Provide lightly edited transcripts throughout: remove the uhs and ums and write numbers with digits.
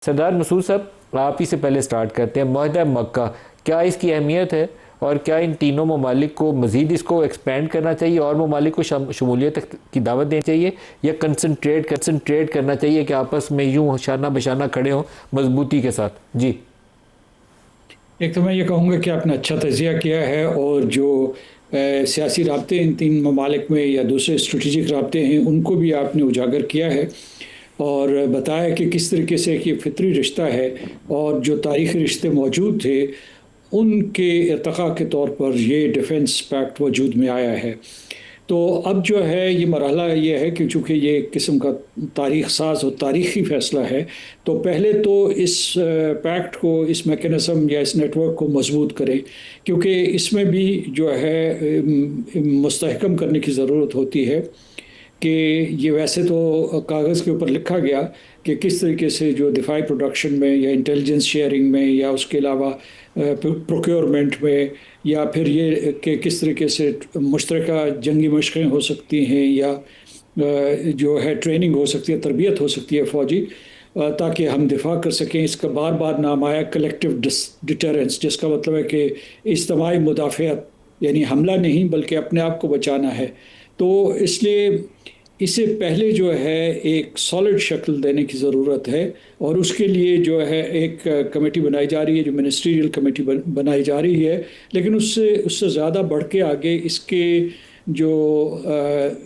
سردار مسعود صاحب، آپ ہی سے پہلے سٹارٹ کرتے ہیں. معاہدہ مکہ، کیا اس کی اہمیت ہے اور کیا ان تینوں ممالک کو مزید اس کو ایکسپینڈ کرنا چاہیے اور ممالک کو شمولیت کی دعوت دینی چاہیے، یا کنسنٹریٹ کرنا چاہیے کہ آپس میں یوں شانہ بشانہ کھڑے ہوں مضبوطی کے ساتھ؟ جی. ایک تو میں یہ کہوں گا کہ آپ نے اچھا تجزیہ کیا ہے، اور جو سیاسی رابطے ان تین ممالک میں یا دوسرے اسٹریٹجک رابطے ہیں ان کو بھی آپ نے اجاگر کیا ہے اور بتایا کہ کس طریقے سے ایک یہ فطری رشتہ ہے، اور جو تاریخی رشتے موجود تھے ان کے ارتقاء کے طور پر یہ ڈیفنس پیکٹ وجود میں آیا ہے. تو اب جو ہے یہ مرحلہ یہ ہے کہ چونکہ یہ ایک قسم کا تاریخ ساز اور تاریخی فیصلہ ہے، تو پہلے تو اس پیکٹ کو، اس میکینزم یا اس نیٹ ورک کو مضبوط کریں، کیونکہ اس میں بھی جو ہے مستحکم کرنے کی ضرورت ہوتی ہے کہ یہ ویسے تو کاغذ کے اوپر لکھا گیا کہ کس طریقے سے جو دفاعی پروڈکشن میں یا انٹیلیجنس شیئرنگ میں یا اس کے علاوہ پروکیورمنٹ میں، یا پھر یہ کہ کس طریقے سے مشترکہ جنگی مشقیں ہو سکتی ہیں یا جو ہے ٹریننگ ہو سکتی ہے، تربیت ہو سکتی ہے فوجی، تاکہ ہم دفاع کر سکیں. اس کا بار بار نام آیا کلیکٹیو ڈیٹرنس، جس کا مطلب ہے کہ اجتماعی مدافعت، یعنی حملہ نہیں بلکہ اپنے آپ کو بچانا ہے. تو اس لیے اسے پہلے جو ہے ایک سالڈ شکل دینے کی ضرورت ہے، اور اس کے لیے جو ہے ایک کمیٹی بنائی جا رہی ہے، جو منسٹریل کمیٹی بنائی جا رہی ہے. لیکن اس سے زیادہ بڑھ کے آگے اس کے جو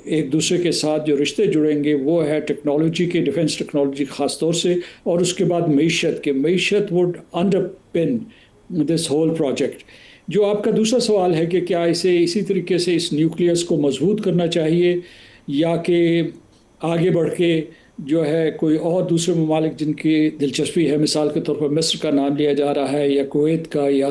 ایک دوسرے کے ساتھ جو رشتے جڑیں گے وہ ہے ٹیکنالوجی کے، ڈیفنس ٹیکنالوجی خاص طور سے، اور اس کے بعد معیشت would under pin this whole project. جو آپ کا دوسرا سوال ہے کہ کیا اسے اسی طریقے سے اس نیوکلیس کو مضبوط کرنا چاہیے، یا کہ آگے بڑھ کے جو ہے کوئی اور دوسرے ممالک جن کی دلچسپی ہے، مثال کے طور پر مصر کا نام لیا جا رہا ہے، یا کویت کا، یا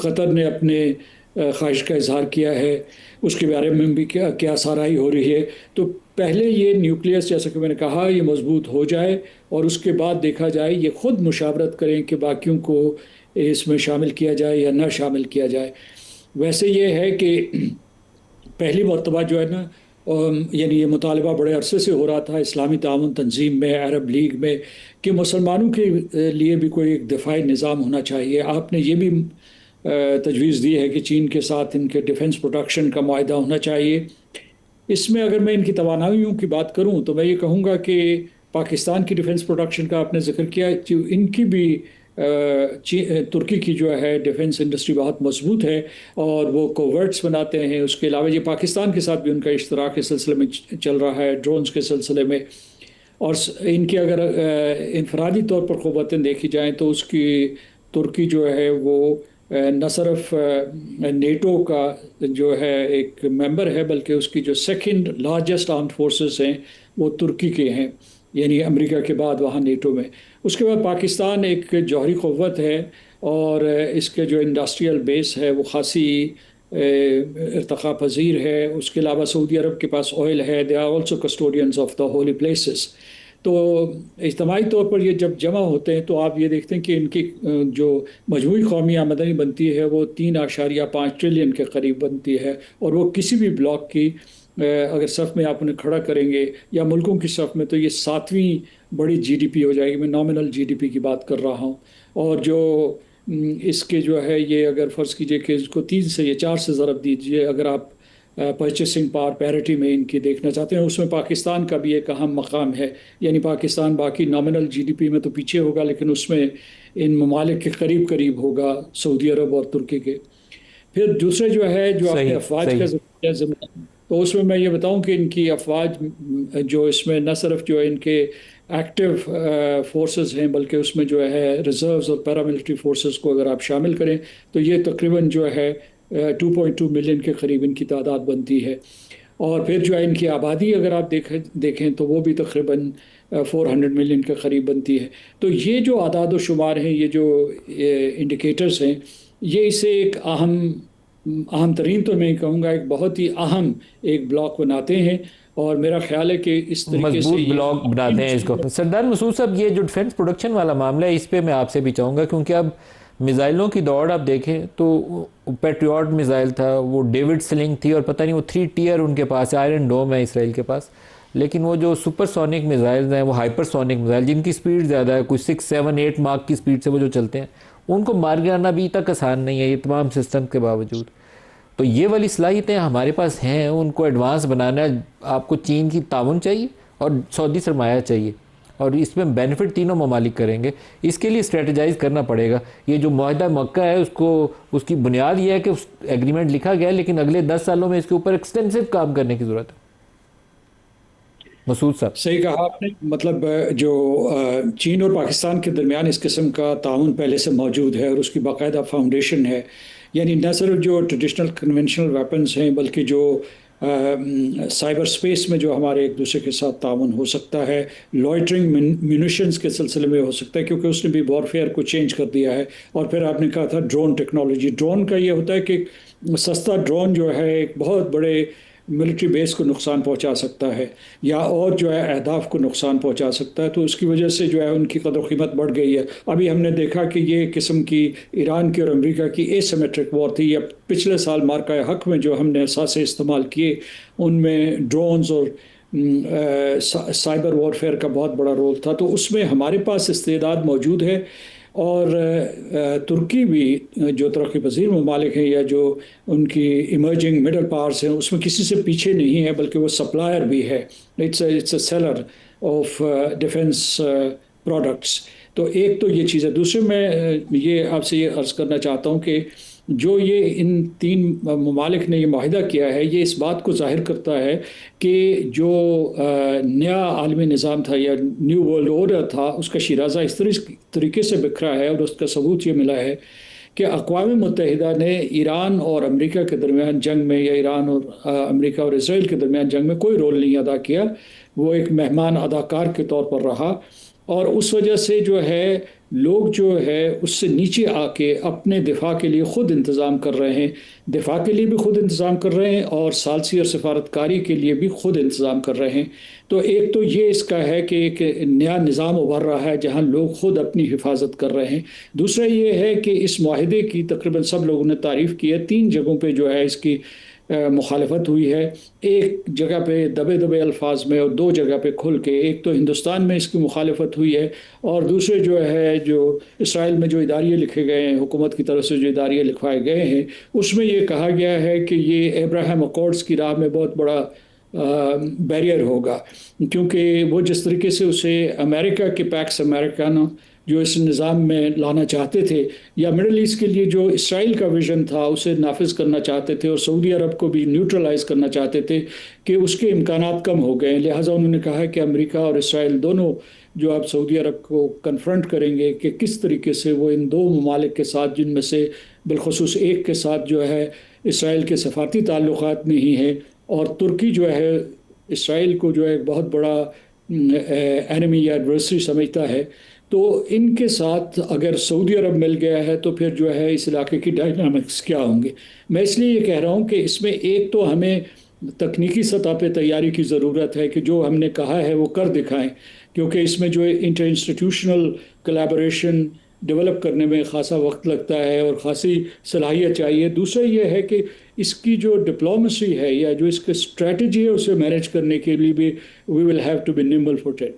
قطر نے اپنے خواہش کا اظہار کیا ہے، اس کے بارے میں بھی کیا سارائی ہو رہی ہے. تو پہلے یہ نیوکلیس، جیسا کہ میں نے کہا، یہ مضبوط ہو جائے، اور اس کے بعد دیکھا جائے، یہ خود مشاورت کریں کہ باقیوں کو اس میں شامل کیا جائے یا نہ شامل کیا جائے. ویسے یہ ہے کہ پہلی مرتبہ جو ہے نا، یعنی یہ مطالبہ بڑے عرصے سے ہو رہا تھا اسلامی تعاون تنظیم میں، عرب لیگ میں، کہ مسلمانوں کے لیے بھی کوئی ایک دفاعی نظام ہونا چاہیے. آپ نے یہ بھی تجویز دی ہے کہ چین کے ساتھ ان کے ڈیفنس پروڈکشن کا معاہدہ ہونا چاہیے. اس میں اگر میں ان کی توانائیوں کی بات کروں تو میں یہ کہوں گا کہ پاکستان کی ڈیفنس پروڈکشن کا آپ نے ذکر کیا، ان کی بھی ترکی کی جو ہے ڈیفنس انڈسٹری بہت مضبوط ہے، اور وہ کوورٹس بناتے ہیں. اس کے علاوہ یہ پاکستان کے ساتھ بھی ان کا اشتراک اس سلسلے میں چل رہا ہے، ڈرونز کے سلسلے میں. اور ان کی اگر انفرادی طور پر قوتیں دیکھی جائیں تو اس کی ترکی جو ہے وہ نہ صرف نیٹو کا جو ہے ایک ممبر ہے، بلکہ اس کی جو سیکنڈ لارجسٹ آرمڈ فورسز ہیں وہ ترکی کے ہیں، یعنی امریکہ کے بعد وہاں نیٹو میں. اس کے بعد پاکستان ایک جوہری قوت ہے، اور اس کے جو انڈسٹریل بیس ہے وہ خاصی ارتقاء پذیر ہے. اس کے علاوہ سعودی عرب کے پاس آئل ہے، they are also custodians of the holy places. تو اجتماعی طور پر یہ جب جمع ہوتے ہیں تو آپ یہ دیکھتے ہیں کہ ان کی جو مجموعی قومی آمدنی بنتی ہے وہ 3.5 ٹریلین کے قریب بنتی ہے، اور وہ کسی بھی بلاک کی اگر صف میں آپ انہیں کھڑا کریں گے یا ملکوں کی صف میں تو یہ 7ویں بڑی جی ڈی پی ہو جائے گی. میں نامنل جی ڈی پی کی بات کر رہا ہوں. اور جو اس کے جو ہے یہ اگر فرض کیجئے کہ اس کو 3 سے یا 4 سے ضرب دیجئے، اگر آپ پرچیسنگ پاور پیرٹی میں ان کی دیکھنا چاہتے ہیں، اس میں پاکستان کا بھی ایک اہم مقام ہے. یعنی پاکستان باقی نامنل جی ڈی پی میں تو پیچھے ہوگا، لیکن اس میں ان ممالک کے قریب قریب ہوگا، سعودی عرب اور ترکی کے. پھر دوسرے جو ہے جو اپنے افواج کا ذمہ، تو اس میں یہ بتاؤں کہ ان کی افواج جو اس میں نہ صرف جو ان کے ایکٹیو فورسز ہیں، بلکہ اس میں جو ہے ریزروز اور پیراملٹری فورسز کو اگر آپ شامل کریں تو یہ تقریباً جو ہے 2.2 ملین کے قریب ان کی تعداد بنتی ہے. اور پھر جو ہے ان کی آبادی اگر آپ دیکھیں تو وہ بھی تقریباً 400 ملین کے قریب بنتی ہے. تو یہ جو اعداد و شمار ہیں، یہ جو انڈیکیٹرز ہیں، یہ اسے ایک اہم ترین تو میں کہوں گا ایک بہت ہی اہم ایک بلاک بناتے ہیں. اور میرا خیال ہے کہ اس طریقے سے مضبوط بلاک بناتے ہیں اس کو. سردار مسعود صاحب، یہ جو ڈیفنس پروڈکشن والا معاملہ ہے اس پہ میں آپ سے بھی چاہوں گا، کیونکہ اب میزائلوں کی دوڑ آپ دیکھیں تو پیٹریوٹ میزائل تھا، وہ ڈیوڈ سلنگ تھی، اور پتہ نہیں وہ 3 ٹیئر ان کے پاس ہے، آئرن ڈوم ہے اسرائیل کے پاس. لیکن وہ جو سپر سونک میزائلز ہیں، وہ ہائپر سونک میزائل جن کی سپیڈ زیادہ ہے، کوئی 6 7 8 ماک کی سپیڈ سے وہ جو چلتے ہیں، ان کو مار گرانا بھی تک آسان نہیں ہے یہ تمام سسٹم کے باوجود. تو یہ والی صلاحیتیں ہمارے پاس ہیں، ان کو ایڈوانس بنانا آپ کو چین کی تعاون چاہیے اور سعودی سرمایہ چاہیے، اور اس میں بینیفٹ تینوں ممالک کریں گے. اس کے لیے اسٹریٹجائز کرنا پڑے گا. یہ جو معاہدہ مکہ ہے اس کی بنیاد یہ ہے کہ اس ایگریمنٹ لکھا گیا ہے، لیکن اگلے 10 سالوں میں اس کے اوپر ایکسٹینسو کام کرنے کی ضرورت ہے. مسعود صاحب صحیح کہا آپ نے. مطلب جو چین اور پاکستان کے درمیان اس قسم کا تعاون پہلے سے موجود ہے اور اس کی باقاعدہ فاؤنڈیشن ہے. یعنی نہ صرف جو ٹریڈیشنل کنونشنل ویپنز ہیں، بلکہ جو سائبر سپیس میں جو ہمارے ایک دوسرے کے ساتھ تعاون ہو سکتا ہے، لوئٹرنگ میونیشنز کے سلسلے میں ہو سکتا ہے، کیونکہ اس نے بھی وارفیئر کو چینج کر دیا ہے. اور پھر آپ نے کہا تھا ڈرون ٹیکنالوجی. ڈرون کا یہ ہوتا ہے کہ سستا ڈرون جو ہے ایک بہت بڑے ملٹری بیس کو نقصان پہنچا سکتا ہے، یا اور جو ہے اہداف کو نقصان پہنچا سکتا ہے. تو اس کی وجہ سے جو ہے ان کی قدر و قیمت بڑھ گئی ہے. ابھی ہم نے دیکھا کہ یہ قسم کی ایران کی اور امریکہ کی اے سیمیٹرک وار تھی. یا پچھلے سال مارکہ حق میں جو ہم نے اثاثے استعمال کیے، ان میں ڈرونز اور سائبر وارفیئر کا بہت بڑا رول تھا. تو اس میں ہمارے پاس استعداد موجود ہے. اور ترکی بھی جو ترقی پذیر ممالک ہیں یا جو ان کی ایمرجنگ مڈل پاورز ہیں، اس میں کسی سے پیچھے نہیں ہے، بلکہ وہ سپلائر بھی ہے. It's a seller of defence products. تو ایک تو یہ چیز ہے. دوسرے میں یہ آپ سے یہ عرض کرنا چاہتا ہوں کہ جو یہ ان 3 ممالک نے یہ معاہدہ کیا ہے، یہ اس بات کو ظاہر کرتا ہے کہ جو نیا عالمی نظام تھا یا نیو ورلڈ آرڈر تھا، اس کا شیرازہ اس طریقے سے بکھرا ہے. اور اس کا ثبوت یہ ملا ہے کہ اقوام متحدہ نے ایران اور امریکہ کے درمیان جنگ میں، یا ایران اور امریکہ اور اسرائیل کے درمیان جنگ میں کوئی رول نہیں ادا کیا. وہ ایک مہمان اداکار کے طور پر رہا. اور اس وجہ سے جو ہے لوگ جو ہے اس سے نیچے آ کے اپنے دفاع کے لیے خود انتظام کر رہے ہیں، دفاع کے لیے بھی خود انتظام کر رہے ہیں، اور ثالثی اور سفارتکاری کے لیے بھی خود انتظام کر رہے ہیں. تو ایک تو یہ اس کا ہے کہ ایک نیا نظام ابھر رہا ہے جہاں لوگ خود اپنی حفاظت کر رہے ہیں. دوسرا یہ ہے کہ اس معاہدے کی تقریباً سب لوگوں نے تعریف کی ہے. 3 جگہوں پہ جو ہے اس کی مخالفت ہوئی ہے. ایک جگہ پہ دبے دبے الفاظ میں اور 2 جگہ پہ کھل کے. ایک تو ہندوستان میں اس کی مخالفت ہوئی ہے، اور دوسرے جو ہے جو اسرائیل میں جو اداریے لکھے گئے ہیں، حکومت کی طرف سے جو اداریے لکھوائے گئے ہیں، اس میں یہ کہا گیا ہے کہ یہ ابراہیم اکارڈز کی راہ میں بہت بڑا بیریئر ہوگا. کیونکہ وہ جس طریقے سے اسے امریکہ کے پیکس امریکانو جو اس نظام میں لانا چاہتے تھے، یا مڈل ایسٹ کے لیے جو اسرائیل کا ویژن تھا اسے نافذ کرنا چاہتے تھے، اور سعودی عرب کو بھی نیوٹرلائز کرنا چاہتے تھے، کہ اس کے امکانات کم ہو گئے. لہٰذا انہوں نے کہا کہ امریکہ اور اسرائیل دونوں جو اب سعودی عرب کو کنفرنٹ کریں گے کہ کس طریقے سے وہ ان 2 ممالک کے ساتھ، جن میں سے بالخصوص ایک کے ساتھ جو ہے اسرائیل کے سفارتی تعلقات نہیں ہیں، اور ترکی جو ہے اسرائیل کو جو ہے بہت بڑا اینمی یا ایڈورسری سمجھتا ہے. تو ان کے ساتھ اگر سعودی عرب مل گیا ہے تو پھر جو ہے اس علاقے کی ڈائنامکس کیا ہوں گے. میں اس لیے یہ کہہ رہا ہوں کہ اس میں ایک تو ہمیں تکنیکی سطح پہ تیاری کی ضرورت ہے کہ جو ہم نے کہا ہے وہ کر دکھائیں، کیونکہ اس میں جو انٹر انسٹیٹیوشنل کولیبوریشن ڈیولپ کرنے میں خاصا وقت لگتا ہے اور خاصی صلاحیت چاہیے. دوسرا یہ ہے کہ اس کی جو ڈپلومیسی ہے یا جو اس کی اسٹریٹجی ہے اسے مینیج کرنے کے لیے بھی وی ول ہیو ٹو بی نیمبل فوٹڈ.